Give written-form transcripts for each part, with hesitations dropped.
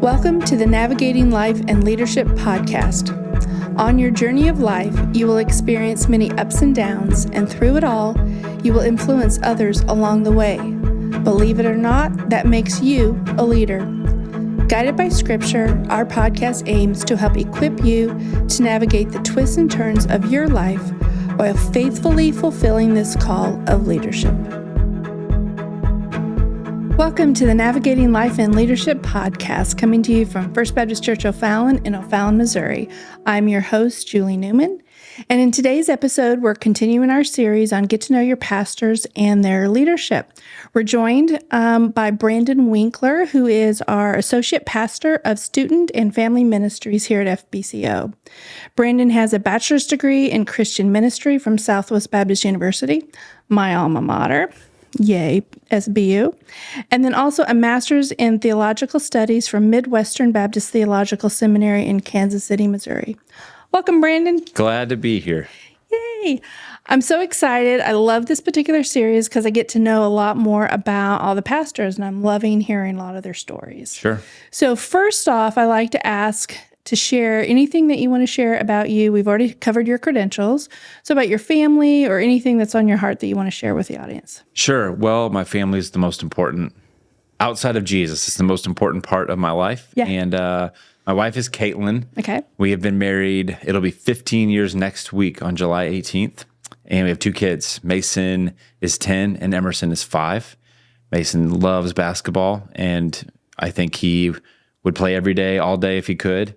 Welcome to the Navigating Life and Leadership podcast. On your journey of life, you will experience many ups and downs, and through it all, you will influence others along the way. Believe it or not, that makes you a leader. Guided by Scripture, our podcast aims to help equip you to navigate the twists and turns of your life while faithfully fulfilling this call of leadership. Welcome to the Navigating Life and Leadership podcast, coming to you from First Baptist Church O'Fallon in O'Fallon, Missouri. I'm your host, Julie Newman, and in today's episode, we're continuing our series on Get to Know Your Pastors and Their Leadership. We're joined by Brandon Winkler, who is our Associate Pastor of Student and Family Ministries here at FBCO. Brandon has a bachelor's degree in Christian ministry from Southwest Baptist University, my alma mater. Yay, SBU. And then also a master's in theological studies from Midwestern Baptist Theological Seminary in Kansas City, Missouri. Welcome, Brandon. Glad to be here. Yay. I'm so excited. I love this particular series because I get to know a lot more about all the pastors, and I'm loving hearing a lot of their stories. Sure. So first off, I like to ask to share anything that you want to share about you. We've already covered your credentials. So about your family or anything that's on your heart that you want to share with the audience. Sure. Well, my family is the most important. Outside of Jesus, it's the most important part of my life. Yeah. And my wife is Caitlin. Okay. We have been married. It'll be 15 years next week on July 18th. And we have two kids. Mason is 10 and Emerson is 5. Mason loves basketball, and I think he would play every day, all day if he could.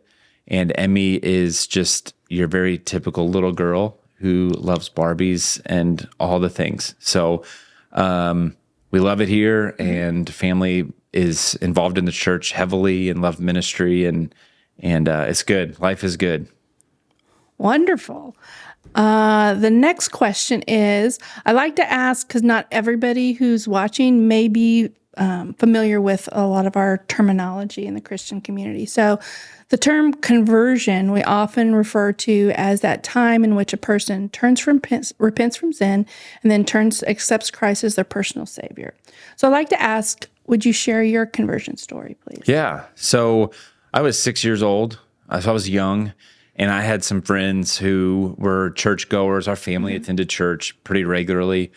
And Emmy is just your very typical little girl who loves Barbies and all the things. So we love it here, and family is involved in the church heavily and love ministry, and it's good. Life is good. Wonderful. The next question is, I like to ask, because not everybody who's watching may be familiar with a lot of our terminology in the Christian community. So the term conversion we often refer to as that time in which a person repents from sin and then accepts Christ as their personal Savior. So I'd like to ask, would you share your conversion story, please? Yeah. So I was 6 years old. So I was young, and I had some friends who were churchgoers. Our family attended church pretty regularly.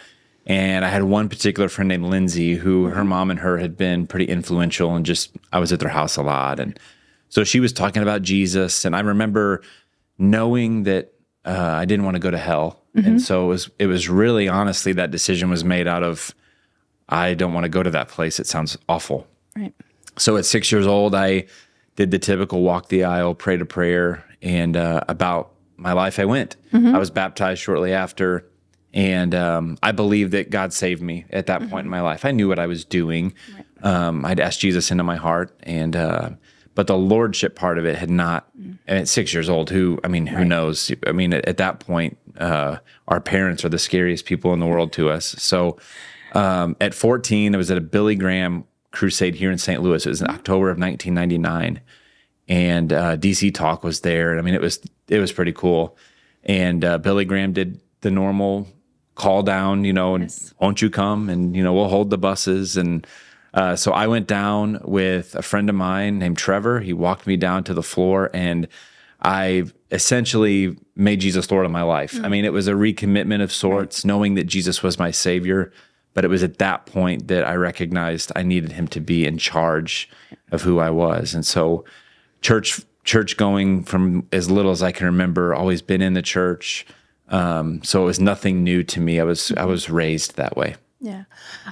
And I had one particular friend named Lindsay who her mom and her had been pretty influential, and just I was at their house a lot. And so she was talking about Jesus, and I remember knowing that I didn't want to go to hell. And so it was really, honestly, that decision was made out of, I don't want to go to that place. It sounds awful. Right. So at 6 years old, I did the typical walk the aisle, prayed a prayer, and about my life I went. I was baptized shortly after. And I believed that God saved me at that point in my life. I knew what I was doing. Right. I'd asked Jesus into my heart, and but the lordship part of it had not. And at 6 years old, who knows? I mean, at that point, our parents are the scariest people in the world to us. So at 14, I was at a Billy Graham crusade here in St. Louis. It was in October of 1999, and DC Talk was there. I mean, it was pretty cool. And Billy Graham did the normal call down, and won't you come? And, we'll hold the buses. And so I went down with a friend of mine named Trevor. He walked me down to the floor, and I essentially made Jesus Lord of my life. I mean, it was a recommitment of sorts, knowing that Jesus was my Savior. But it was at that point that I recognized I needed him to be in charge of who I was. And so church going from as little as I can remember, always been in the church. So it was nothing new to me. I was raised that way. Yeah.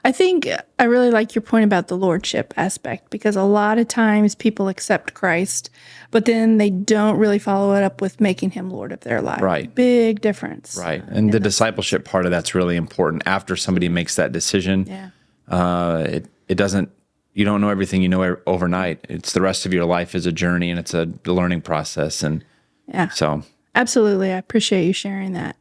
I think I really like your point about the lordship aspect, because a lot of times people accept Christ, but then they don't really follow it up with making him Lord of their life. Right. Big difference. Right. And the discipleship part of that's really important. After somebody makes that decision, it doesn't, you don't know everything you know overnight. It's the rest of your life is a journey, and it's a learning process. And so. Absolutely. I appreciate you sharing that.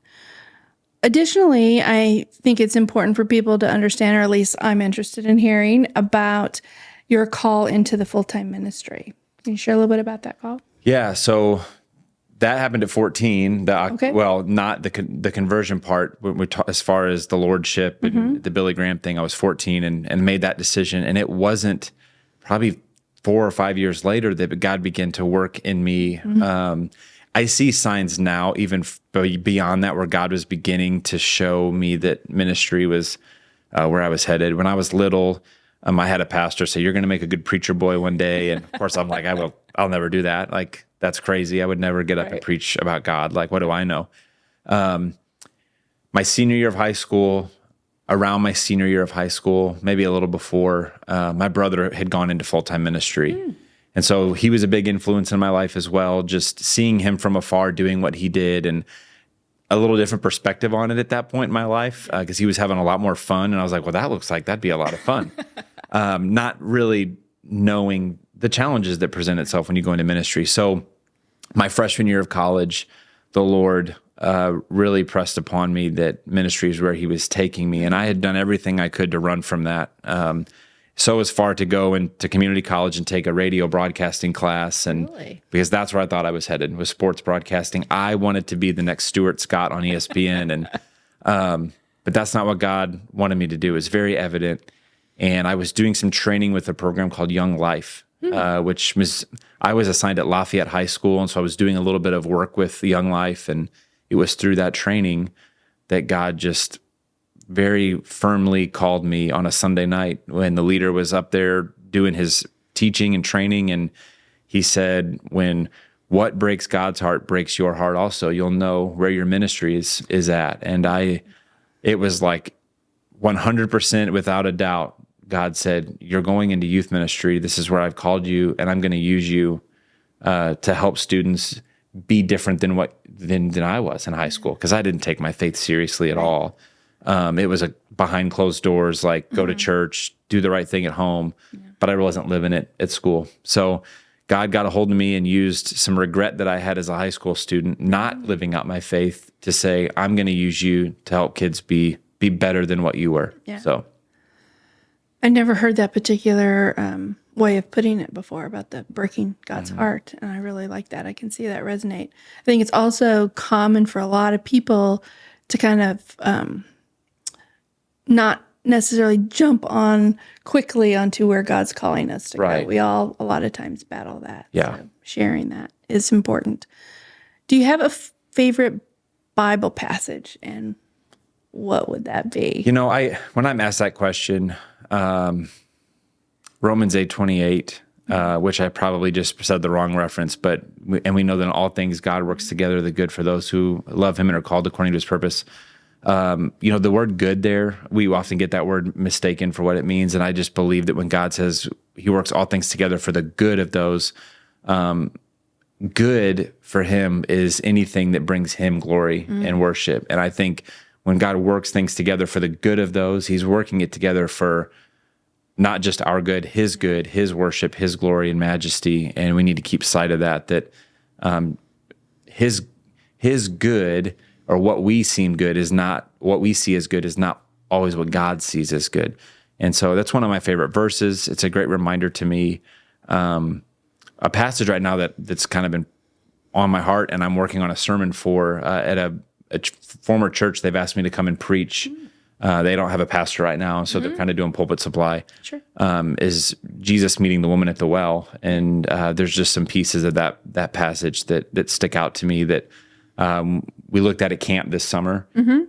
Additionally, I think it's important for people to understand, or at least I'm interested in hearing, about your call into the full-time ministry. Can you share a little bit about that call? Yeah, so that happened at 14. Well, not the conversion part. When as far as the lordship and the Billy Graham thing, I was 14 and made that decision. And it wasn't probably 4 or 5 years later that God began to work in me. I see signs now, even beyond that, where God was beginning to show me that ministry was where I was headed. When I was little, I had a pastor say, "You're going to make a good preacher boy one day." And of course, I'm like, I'll never do that. Like, that's crazy. I would never get up and preach about God. Like, what do I know? My senior year of high school, around my senior year of high school, maybe a little before, my brother had gone into full-time ministry. And so he was a big influence in my life as well, just seeing him from afar doing what he did, and a little different perspective on it at that point in my life, because he was having a lot more fun. And I was like, well, that looks like that'd be a lot of fun. Not really knowing the challenges that present itself when you go into ministry. So my freshman year of college, the Lord really pressed upon me that ministry is where he was taking me. And I had done everything I could to run from that. So as far to go into community college and take a radio broadcasting class, and because that's where I thought I was headed, was sports broadcasting. I wanted to be the next Stuart Scott on ESPN, and but that's not what God wanted me to do. It was very evident. And I was doing some training with a program called Young Life, which was, I was assigned at Lafayette High School, and so I was doing a little bit of work with Young Life, and it was through that training that God just very firmly called me on a Sunday night when the leader was up there doing his teaching and training. And he said, when what breaks God's heart breaks your heart also, you'll know where your ministry is at. And it was like 100% without a doubt, God said, you're going into youth ministry. This is where I've called you, and I'm going to use you to help students be different than I was in high school, because I didn't take my faith seriously at all. It was a behind closed doors, like go to church, do the right thing at home, but I wasn't living it at school. So God got a hold of me and used some regret that I had as a high school student, not living out my faith, to say, I'm going to use you to help kids be better than what you were. Yeah. So I never heard that particular way of putting it before, about the breaking God's heart. And I really like that. I can see that resonate. I think it's also common for a lot of people to kind of not necessarily jump on quickly onto where God's calling us to go. We all, a lot of times, battle that. Yeah. So sharing that is important. Do you have a favorite Bible passage, and what would that be? You know, when I'm asked that question, Romans 8:28, which I probably just said the wrong reference, but we know that in all things God works together the good for those who love him and are called according to his purpose. You know, the word good there, we often get that word mistaken for what it means. And I just believe that when God says he works all things together for the good of those, good for him is anything that brings him glory and worship. And I think when God works things together for the good of those, he's working it together for not just our good, his worship, his glory and majesty. And we need to keep sight of that his good, or what we seem good, is not what we see as good, is not always what God sees as good. And so that's one of my favorite verses. It's a great reminder to me. A passage right now that's kind of been on my heart, and I'm working on a sermon for at a former church. They've asked me to come and preach. They don't have a pastor right now, so they're kind of doing pulpit supply. Sure. Is Jesus meeting the woman at the well. And there's just some pieces of that passage that stick out to me that we looked at camp this summer,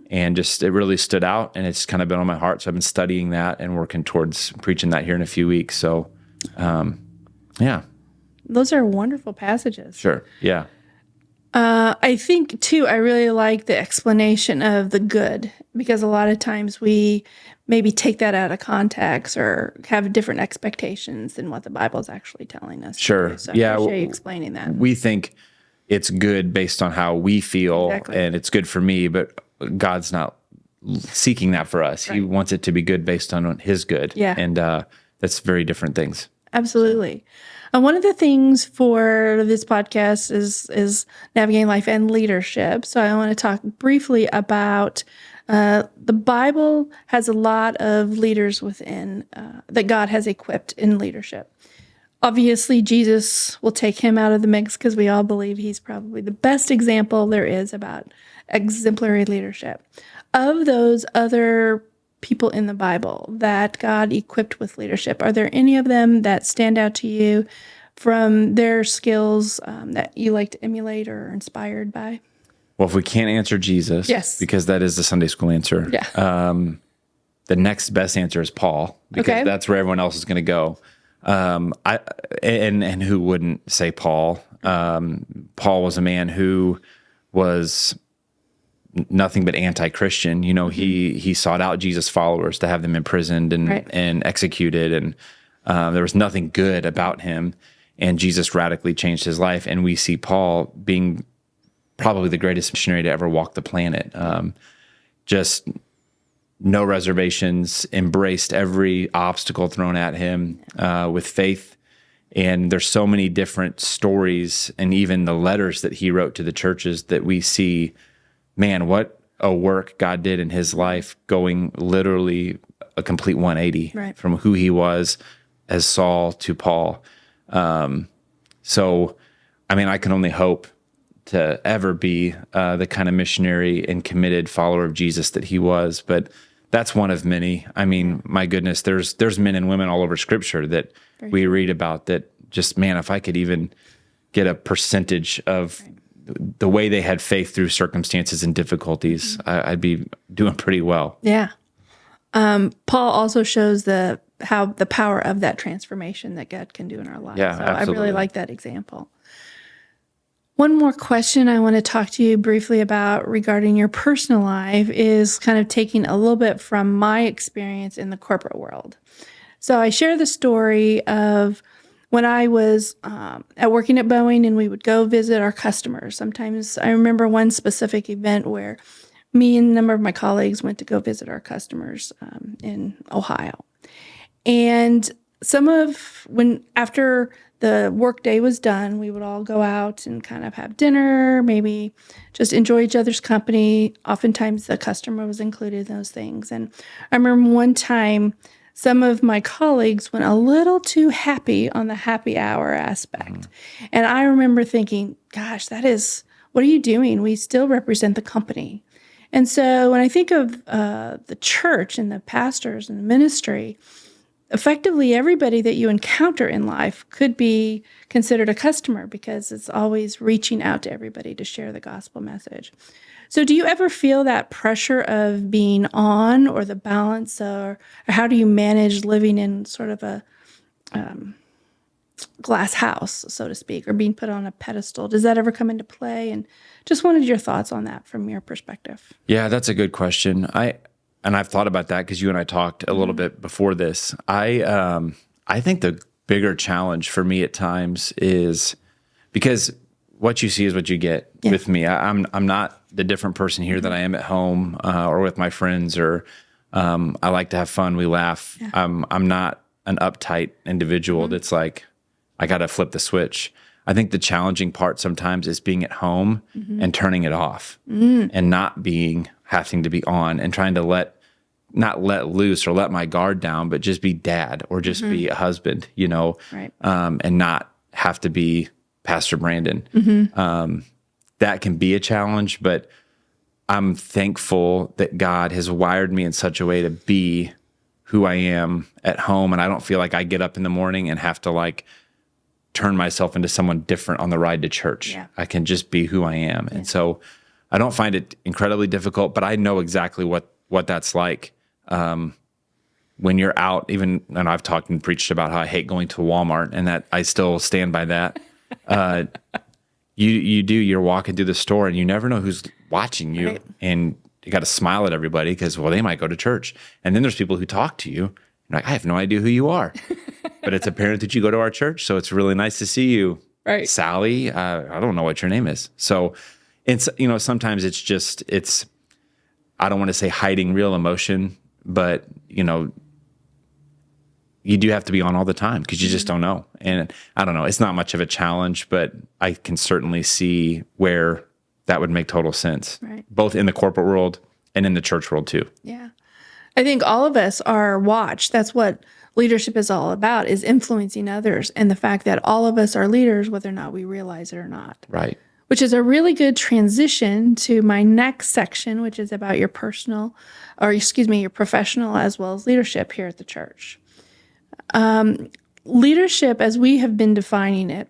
and just it really stood out, and it's kind of been on my heart. So I've been studying that and working towards preaching that here in a few weeks. So, yeah. Those are wonderful passages. Sure. Yeah. I think, too, I really like the explanation of the good, because a lot of times we maybe take that out of context or have different expectations than what the Bible is actually telling us. Sure. So Yeah. I appreciate you explaining that. We think it's good based on how we feel, Exactly. and it's good for me, but God's not seeking that for us. Right. He wants it to be good based on his good. Yeah. And that's very different things. Absolutely. One of the things for this podcast is navigating life and leadership. So I want to talk briefly about the Bible has a lot of leaders within that God has equipped in leadership. Obviously, Jesus will take him out of the mix because we all believe he's probably the best example there is about exemplary leadership. Of those other people in the Bible that God equipped with leadership. Are there any of them that stand out to you from their skills that you like to emulate or are inspired by? Well, if we can't answer Jesus, Yes. because that is the Sunday school answer, Yeah. the next best answer is Paul, because that's where everyone else is going to go. And who wouldn't say Paul? Paul was a man who was nothing but anti-Christian. You know, he sought out Jesus' followers to have them imprisoned and executed, and there was nothing good about him. And Jesus radically changed his life, and we see Paul being probably the greatest missionary to ever walk the planet. Just no reservations, embraced every obstacle thrown at him with faith. And there's so many different stories, and even the letters that he wrote to the churches, that we see, man, what a work God did in his life, going literally a complete 180 from who he was as Saul to Paul. So, I mean, I can only hope to ever be the kind of missionary and committed follower of Jesus that he was, but that's one of many. I mean, my goodness, there's men and women all over Scripture that we read about that just, man, if I could even get a percentage of the way they had faith through circumstances and difficulties, I'd be doing pretty well. Yeah. Paul also shows how the power of that transformation that God can do in our lives. Yeah, so absolutely. I really like that example. One more question I want to talk to you briefly about regarding your personal life is kind of taking a little bit from my experience in the corporate world. So I share the story of when I was working at Boeing, and we would go visit our customers. Sometimes I remember one specific event where me and a number of my colleagues went to go visit our customers in Ohio. And after the work day was done, we would all go out and kind of have dinner, maybe just enjoy each other's company. Oftentimes the customer was included in those things. And I remember one time some of my colleagues went a little too happy on the happy hour aspect. And I remember thinking, gosh, what are you doing? We still represent the company. And so when I think of the church and the pastors and the ministry, effectively everybody that you encounter in life could be considered a customer, because it's always reaching out to everybody to share the gospel message. So do you ever feel that pressure of being on, or the balance, or how do you manage living in sort of a glass house, so to speak, or being put on a pedestal? Does that ever come into play? And just wanted your thoughts on that from your perspective. Yeah, that's a good question. I've thought about that because you and I talked a little bit before this. I think the bigger challenge for me at times is because what you see is what you get with me. I'm not the different person here that I am at home or with my friends, or I like to have fun. We laugh. Yeah. I'm not an uptight individual that's like, I got to flip the switch. I think the challenging part sometimes is being at home and turning it off and not having to be on, and trying to not let loose or let my guard down, but just be dad or just be a husband, and not have to be Pastor Brandon. That can be a challenge, but I'm thankful that God has wired me in such a way to be who I am at home. And I don't feel like I get up in the morning and have to turn myself into someone different on the ride to church. Yeah. I can just be who I am. Yeah. And so I don't find it incredibly difficult, but I know exactly what that's like. When you're out, and I've talked and preached about how I hate going to Walmart, and that I still stand by that. You're walking through the store and you never know who's watching you, and you got to smile at everybody because, they might go to church. And then there's people who talk to you. You're like, I have no idea who you are, but it's apparent that you go to our church. So it's really nice to see you, Sally. I don't know what your name is. So it's, sometimes it's, I don't want to say hiding real emotion, but you do have to be on all the time because you just don't know. And I don't know, it's not much of a challenge, but I can certainly see where that would make total sense, both in the corporate world and in the church world too. Yeah. I think all of us are watched. That's what leadership is all about, is influencing others. And the fact that all of us are leaders, whether or not we realize it or not. Right. which is a really good transition to my next section, which is about your your professional as well as leadership here at the church. Leadership, as we have been defining it,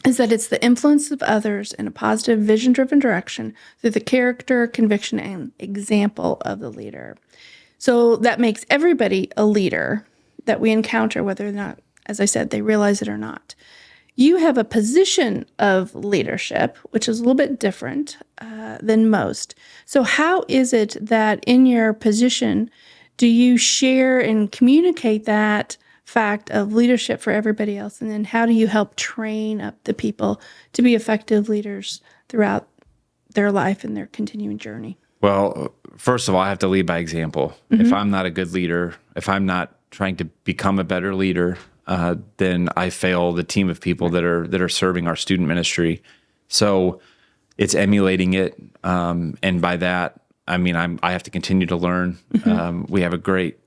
is that it's the influence of others in a positive, vision-driven direction through the character, conviction, and example of the leader. So that makes everybody a leader that we encounter, whether or not, as I said, they realize it or not. You have a position of leadership, which is a little bit different than most. So how is it that in your position do you share and communicate that fact of leadership for everybody else? And then how do you help train up the people to be effective leaders throughout their life and their continuing journey? Well, first of all, I have to lead by example. If I'm not a good leader, if I'm not trying to become a better leader, then I fail the team of people that are serving our student ministry. So it's emulating it, and by that I mean I have to continue to learn. We have a great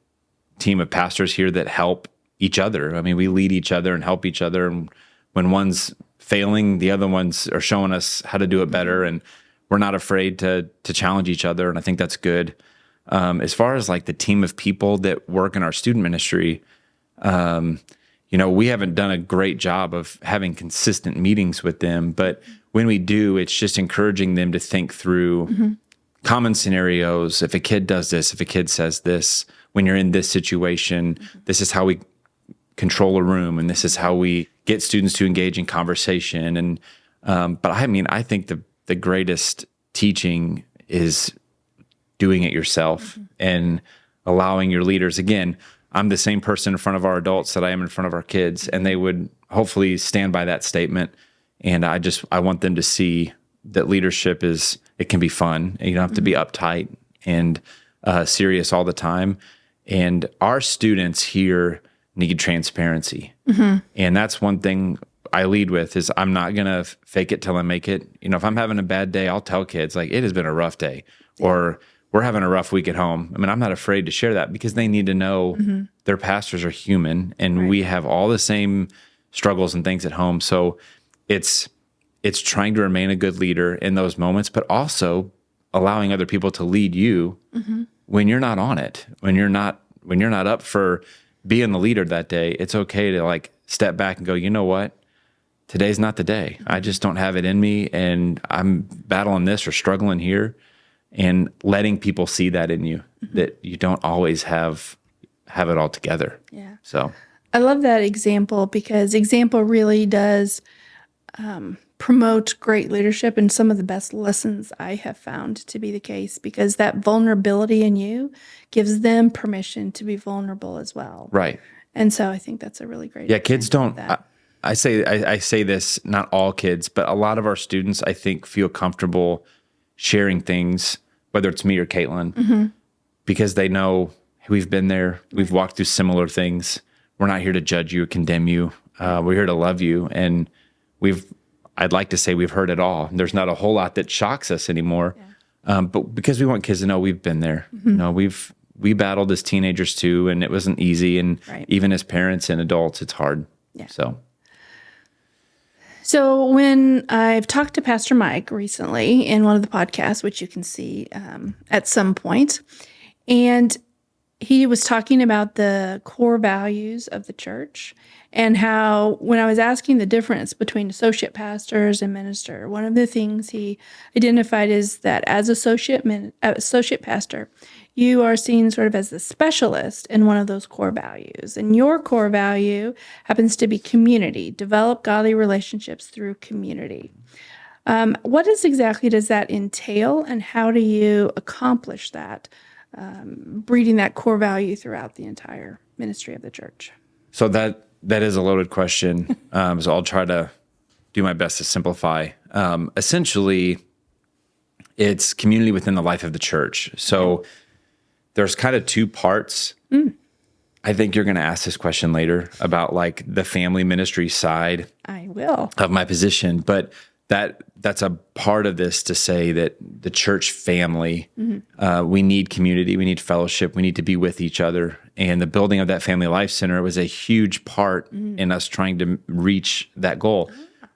team of pastors here that help each other. I mean, we lead each other and help each other, and when one's failing, the other ones are showing us how to do it better, and we're not afraid to challenge each other, and I think that's good. As far as like the team of people that work in our student ministry, we haven't done a great job of having consistent meetings with them, but when we do, it's just encouraging them to think through common scenarios. If a kid does this, if a kid says this, when you're in this situation, this is how we control a room, and this is how we get students to engage in conversation. And but I think the greatest teaching is doing it yourself and allowing your leaders. Again, I'm the same person in front of our adults that I am in front of our kids, and they would hopefully stand by that statement. And I want them to see that leadership it can be fun. You don't have to be uptight and serious all the time. And our students here need transparency. And that's one thing I lead with is I'm not going to fake it till I make it. If I'm having a bad day, I'll tell kids like, it has been a rough day, or we're having a rough week at home. I mean, I'm not afraid to share that because they need to know their pastors are human, and we have all the same struggles and things at home. So it's trying to remain a good leader in those moments, but also allowing other people to lead you when you're not on it, when you're not up for being the leader that day. It's okay to like step back and go, you know what? Today's not the day. I just don't have it in me, and I'm battling this or struggling here, and letting people see that in you, that you don't always have it all together. Yeah. So I love that example, because example really does promote great leadership, and some of the best lessons I have found to be the case, because that vulnerability in you gives them permission to be vulnerable as well. Right. And so I think that's a really great. Yeah, kids don't. I say this, not all kids, but a lot of our students, I think, feel comfortable sharing things, whether it's me or Caitlin, because they know we've been there, we've walked through similar things. We're not here to judge you or condemn you. We're here to love you, and I'd like to say we've heard it all. There's not a whole lot that shocks us anymore, but because we want kids to know we've been there. We battled as teenagers too, and it wasn't easy, and even as parents and adults, it's hard. Yeah. So when I've talked to Pastor Mike recently in one of the podcasts, which you can see at some point, and he was talking about the core values of the church, and how when I was asking the difference between associate pastors and minister, one of the things he identified is that as associate pastor, you are seen sort of as the specialist in one of those core values. And your core value happens to be community, develop godly relationships through community. What exactly does that entail, and how do you accomplish that, breeding that core value throughout the entire ministry of the church? So that is a loaded question. So I'll try to do my best to simplify. Essentially, it's community within the life of the church. So there's kind of two parts. I think you're going to ask this question later about like the family ministry side. I will. Of my position, but that's a part of this to say that the church family, we need community, we need fellowship, we need to be with each other. And the building of that Family Life Center was a huge part in us trying to reach that goal.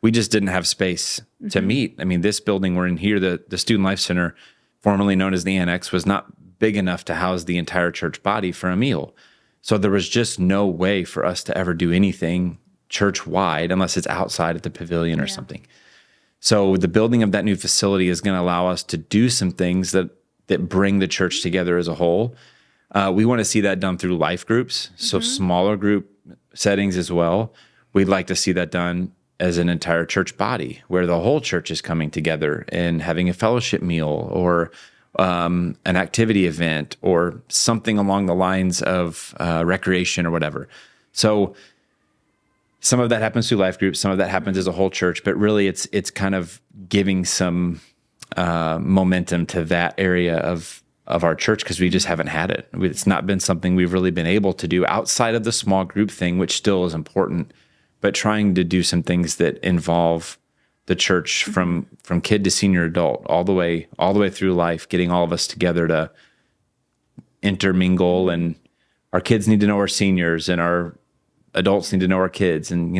we just didn't have space to meet. I mean, this building we're in here, the Student Life Center, formerly known as the Annex, was not big enough to house the entire church body for a meal. So there was just no way for us to ever do anything church-wide unless it's outside at the pavilion or something. So the building of that new facility is going to allow us to do some things that bring the church together as a whole. We want to see that done through life groups, so smaller group settings as well. We'd like to see that done as an entire church body where the whole church is coming together and having a fellowship meal or an activity event or something along the lines of recreation or whatever. So some of that happens through life groups, some of that happens as a whole church, but really it's kind of giving some momentum to that area of our church because we just haven't had it. It's not been something we've really been able to do outside of the small group thing, which still is important, but trying to do some things that involve the church from kid to senior adult, all the way through life, getting all of us together to intermingle. And our kids need to know our seniors, and our adults need to know our kids, and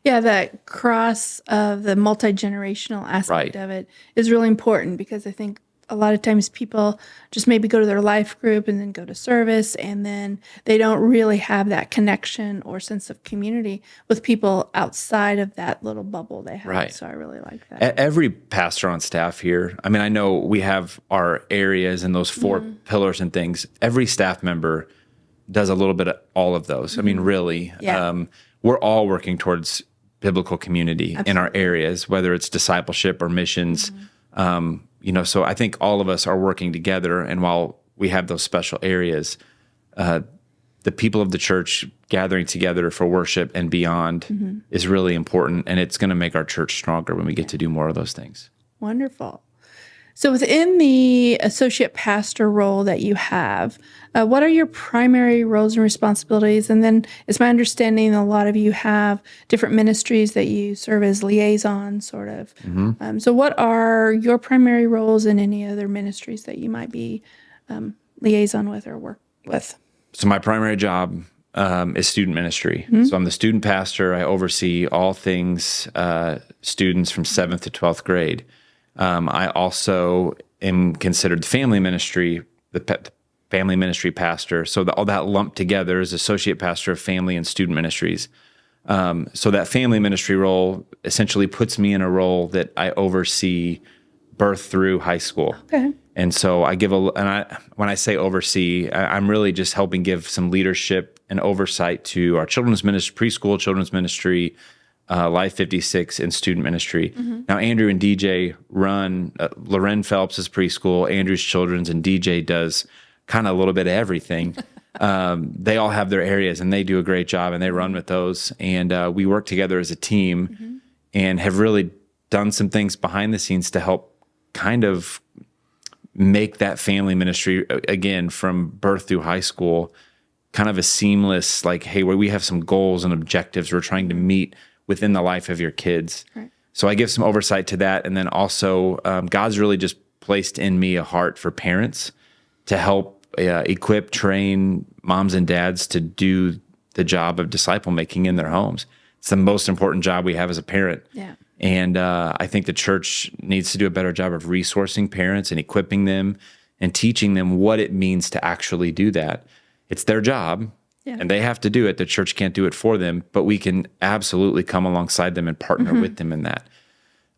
Yeah, that cross of the multi-generational aspect of it is really important because I think a lot of times people just maybe go to their life group and then go to service, and then they don't really have that connection or sense of community with people outside of that little bubble they have. Right. So I really like that. Every pastor on staff here, I mean, I know we have our areas and those four pillars and things. Every staff member does a little bit of all of those. I mean, really, we're all working towards biblical community in our areas, whether it's discipleship or missions. So I think all of us are working together. And while we have those special areas, the people of the church gathering together for worship and beyond is really important. And it's going to make our church stronger when we get to do more of those things. Wonderful. So within the associate pastor role that you have, what are your primary roles and responsibilities? And then it's my understanding a lot of you have different ministries that you serve as liaisons, sort of. So what are your primary roles in any other ministries that you might be liaison with or work with? So my primary job is student ministry. So I'm the student pastor. I oversee all things students from 7th to 12th grade. I also am considered family ministry, the family ministry pastor. So all that lumped together is associate pastor of family and student ministries. So that family ministry role essentially puts me in a role that I oversee birth through high school. Okay. And so when I say oversee, I'm really just helping give some leadership and oversight to our children's ministry, preschool children's ministry, Life 56 and student ministry. Now, Andrew and DJ run, Loren Phelps is preschool, Andrew's children's, and DJ does kind of a little bit of everything. They all have their areas, and they do a great job, and they run with those. And we work together as a team and have really done some things behind the scenes to help kind of make that family ministry, again, from birth through high school, kind of a seamless, like, hey, where we have some goals and objectives we're trying to meet within the life of your kids. Right. So I give some oversight to that. And then also, God's really just placed in me a heart for parents to help equip, train moms and dads to do the job of disciple making in their homes. It's the most important job we have as a parent. Yeah. And I think the church needs to do a better job of resourcing parents and equipping them and teaching them what it means to actually do that. It's their job. Yeah. And they have to do it. The church can't do it for them, but we can absolutely come alongside them and partner with them in that.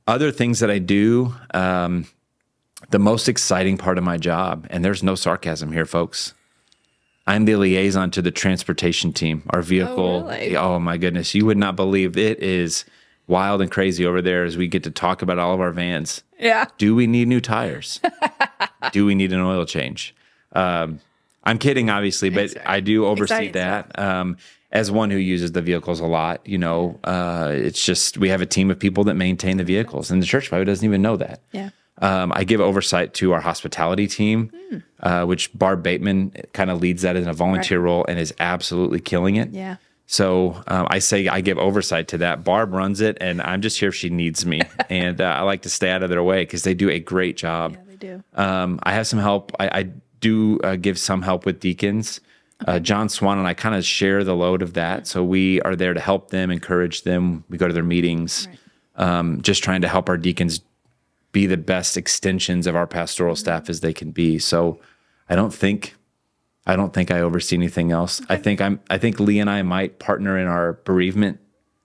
Other things that I do, the most exciting part of my job, and there's no sarcasm here, folks, I'm the liaison to the transportation team, our vehicle. Oh, really? Oh my goodness. You would not believe it is wild and crazy over there as we get to talk about all of our vans. Yeah. Do we need new tires? Do we need an oil change? I'm kidding, obviously, but I do oversee that. As one who uses the vehicles a lot, it's just we have a team of people that maintain the vehicles, and the church probably doesn't even know that. Yeah. I give oversight to our hospitality team, which Barb Bateman kind of leads that in a volunteer role and is absolutely killing it. Yeah. So I say I give oversight to that. Barb runs it, and I'm just here if she needs me, and I like to stay out of their way because they do a great job. Yeah, they do. I have some help. I do give some help with deacons. John Swan and I kind of share the load of that. So we are there to help them, encourage them. We go to their meetings, just trying to help our deacons be the best extensions of our pastoral staff as they can be. So I don't think I oversee anything else. Okay. I think Lee and I might partner in our bereavement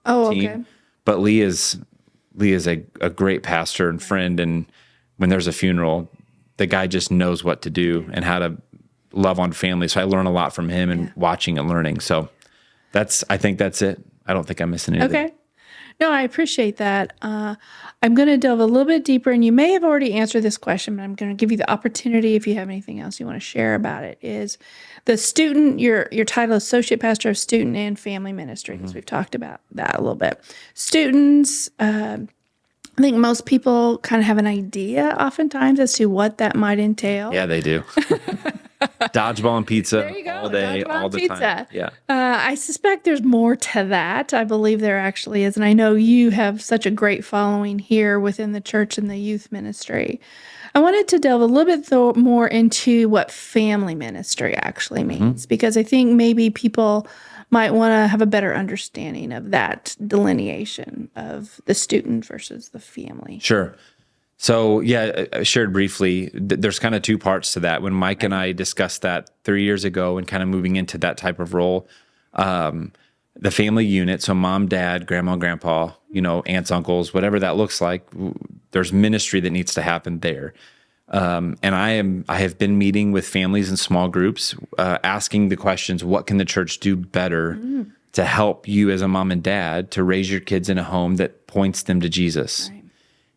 team. Okay. But Lee is a great pastor and friend, and when there's a funeral, the guy just knows what to do and how to love on family. So I learn a lot from him and watching and learning. So I think that's it. I don't think I'm missing anything. Okay. No, I appreciate that. I'm going to delve a little bit deeper, and you may have already answered this question, but I'm going to give you the opportunity if you have anything else you want to share about it. Is the student, your title is Associate Pastor of Student and Family Ministries. Mm-hmm. We've talked about that a little bit. Students, I think most people kind of have an idea oftentimes as to what that might entail. Yeah, they do. Dodgeball and pizza all day, all the time. Yeah. I suspect there's more to that. I believe there actually is. And I know you have such a great following here within the church and the youth ministry. I wanted to delve a little bit more into what family ministry actually means, because I think maybe people might want to have a better understanding of that delineation of the student versus the family. Sure. So, I shared briefly, there's kind of two parts to that. When Mike and I discussed that 3 years ago and kind of moving into that type of role, the family unit, so mom, dad, grandma, and grandpa, aunts, uncles, whatever that looks like, there's ministry that needs to happen there. And I have been meeting with families in small groups, asking the questions, what can the church do better to help you as a mom and dad to raise your kids in a home that points them to Jesus? Right.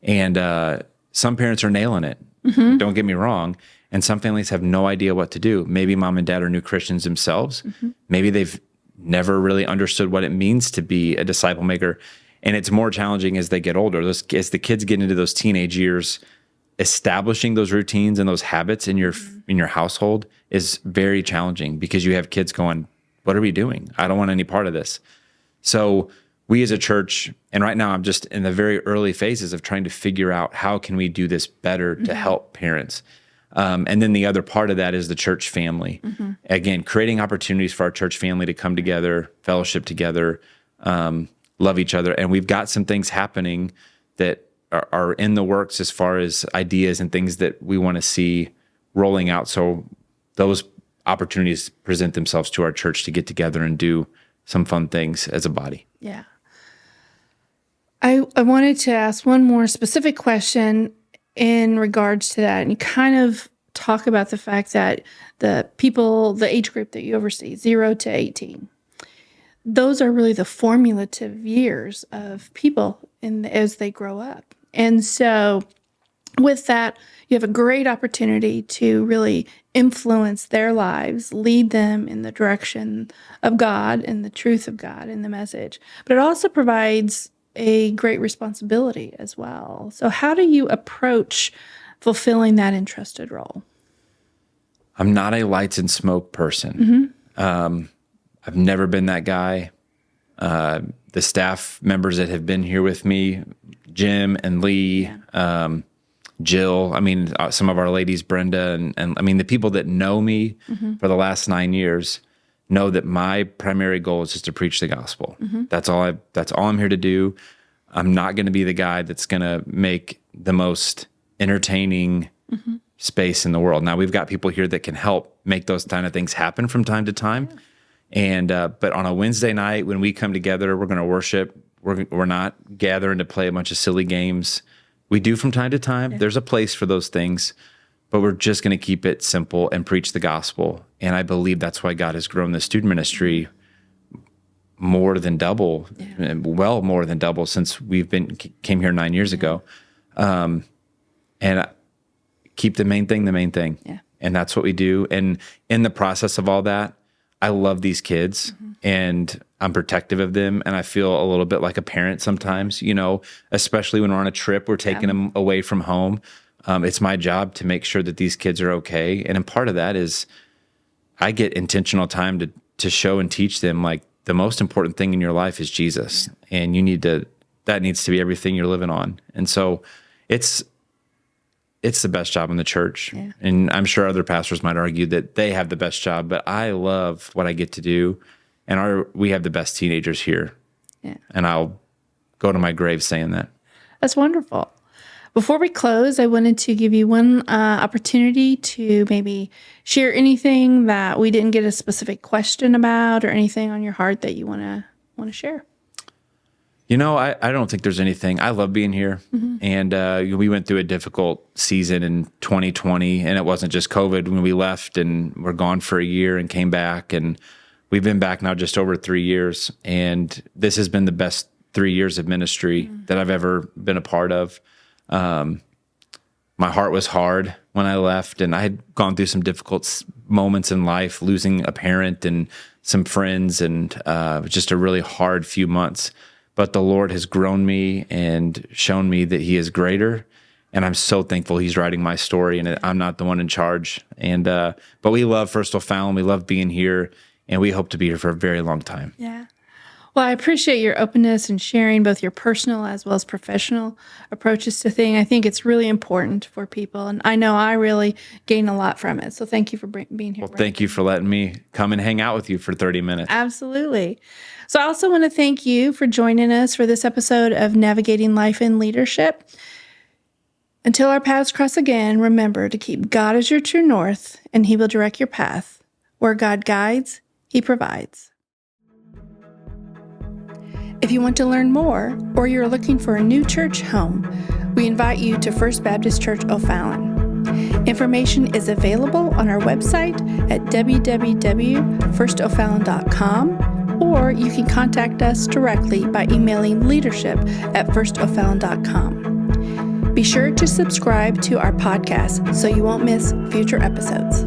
And some parents are nailing it. Mm-hmm. Don't get me wrong. And some families have no idea what to do. Maybe mom and dad are new Christians themselves. Mm-hmm. Maybe they've never really understood what it means to be a disciple maker. And it's more challenging as they get older. As the kids get into those teenage years, establishing those routines and those habits in your household is very challenging, because you have kids going, what are we doing? I don't want any part of this. So we as a church, and right now I'm just in the very early phases of trying to figure out how can we do this better to help parents. And then the other part of that is the church family. Mm-hmm. Again, creating opportunities for our church family to come together, fellowship together, love each other. And we've got some things happening that are in the works as far as ideas and things that we want to see rolling out. So those opportunities present themselves to our church to get together and do some fun things as a body. Yeah. I wanted to ask one more specific question in regards to that. And you kind of talk about the fact that the age group that you oversee, 0 to 18, those are really the formative years of people as they grow up. And so with that, you have a great opportunity to really influence their lives, lead them in the direction of God and the truth of God and the message. But it also provides a great responsibility as well. So how do you approach fulfilling that entrusted role? I'm not a lights and smoke person. Mm-hmm. I've never been that guy. The staff members that have been here with me, Jim and Lee, Jill, some of our ladies, Brenda, and the people that know me for the last 9 years know that my primary goal is just to preach the gospel. Mm-hmm. That's all I'm here to do. I'm not going to be the guy that's going to make the most entertaining space in the world. Now, we've got people here that can help make those kind of things happen from time to time. Yeah. And but on a Wednesday night when we come together, we're going to worship. We're not gathering to play a bunch of silly games. We do from time to time. Yeah. There's a place for those things, but we're just going to keep it simple and preach the gospel. And I believe that's why God has grown the student ministry more than double, well more than double since came here 9 years ago. And keep the main thing. Yeah. And that's what we do. And in the process of all that, I love these kids and I'm protective of them. And I feel a little bit like a parent sometimes, especially when we're on a trip, we're taking them away from home. It's my job to make sure that these kids are okay. And part of that is I get intentional time to show and teach them, like, the most important thing in your life is Jesus. Yeah. And that needs to be everything you're living on. And so it's the best job in the church. Yeah. And I'm sure other pastors might argue that they have the best job, but I love what I get to do. And we have the best teenagers here. Yeah. And I'll go to my grave saying that. That's wonderful. Before we close, I wanted to give you one opportunity to maybe share anything that we didn't get a specific question about or anything on your heart that you want to share. I don't think there's anything. I love being here. Mm-hmm. And we went through a difficult season in 2020, and it wasn't just COVID when we left and we're gone for a year and came back. And we've been back now just over 3 years. And this has been the best 3 years of ministry that I've ever been a part of. My heart was hard when I left, and I had gone through some difficult moments in life, losing a parent and some friends, and just a really hard few months. But the Lord has grown me and shown me that He is greater, and I'm so thankful He's writing my story, and I'm not the one in charge. And but we love First O'Fallon, we love being here, and we hope to be here for a very long time. Yeah. Well, I appreciate your openness and sharing both your personal as well as professional approaches to things. I think it's really important for people, and I know I really gain a lot from it. So thank you for being here. Well, thank you for letting me come and hang out with you for 30 minutes. Absolutely. So I also want to thank you for joining us for this episode of Navigating Life in Leadership. Until our paths cross again, remember to keep God as your true north, and He will direct your path. Where God guides, He provides. If you want to learn more, or you're looking for a new church home, we invite you to First Baptist Church O'Fallon. Information is available on our website at www.firstofallon.com, or you can contact us directly by emailing leadership@firstofallon.com. Be sure to subscribe to our podcast so you won't miss future episodes.